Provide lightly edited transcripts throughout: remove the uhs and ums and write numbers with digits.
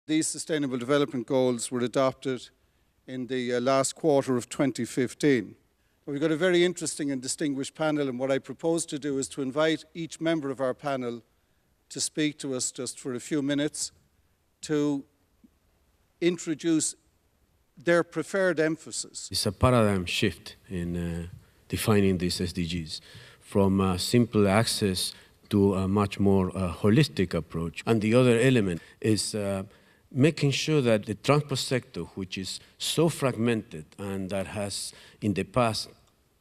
These Sustainable Development Goals were adopted in the last quarter of 2015. We've got a very interesting and distinguished panel, and what I propose to do is to invite each member of our panel to speak to us just for a few minutes to introduce their preferred emphasis. It's a paradigm shift in defining these SDGs from simple access to a much more holistic approach. And the other element is making sure that the transport sector, which is so fragmented and that has in the past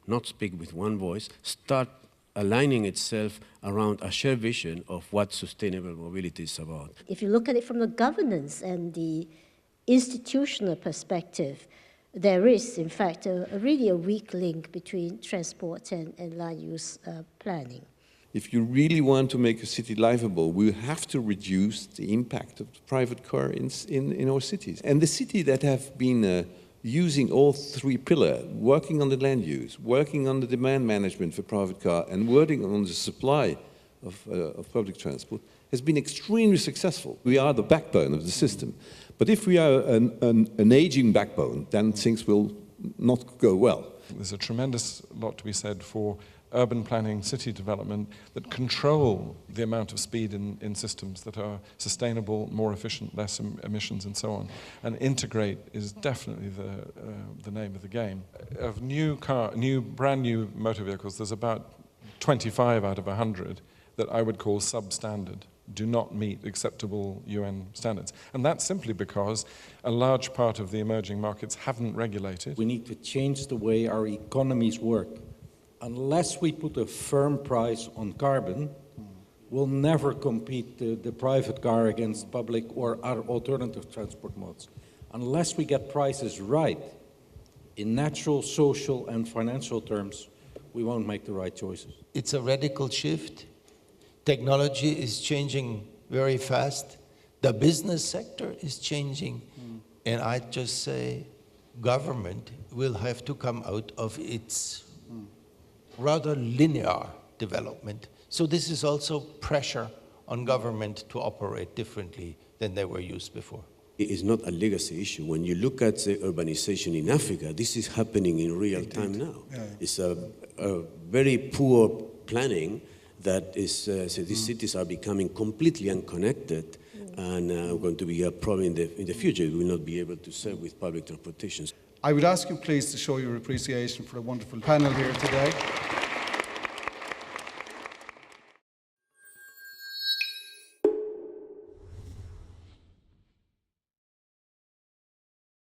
not speak with one voice, start aligning itself around a shared vision of what sustainable mobility is about. If you look at it from the governance and the institutional perspective, there is, in fact, really a weak link between transport and land use planning. If you really want to make a city livable, we have to reduce the impact of the private car in our cities. And the cities that have been using all three pillars, working on the land use, working on the demand management for private car, and working on the supply of public transport, has been extremely successful. We are the backbone of the system. But if we are an aging backbone, then things will not go well. There's a tremendous lot to be said for urban planning, city development, that control the amount of speed in systems that are sustainable, more efficient, less emissions and so on. And integrate is definitely the name of the game. Of brand new motor vehicles, there's about 25 out of 100 that I would call substandard, do not meet acceptable UN standards. And that's simply because a large part of the emerging markets haven't regulated. We need to change the way our economies work. Unless we put a firm price on carbon, we'll never compete the private car against public or other alternative transport modes. Unless we get prices right in natural, social, and financial terms, we won't make the right choices. It's a radical shift. Technology is changing very fast. The business sector is changing. And I just say government will have to come out of its rather linear development. So this is also pressure on government to operate differently than they were used before. It is not a legacy issue. When you look at the urbanization in Africa, this is happening in real time now. Yeah. It's a very poor planning that is, so these cities are becoming completely unconnected and going to be a problem in the future. We will not be able to serve with public transportation. I would ask you please to show your appreciation for a wonderful panel here today.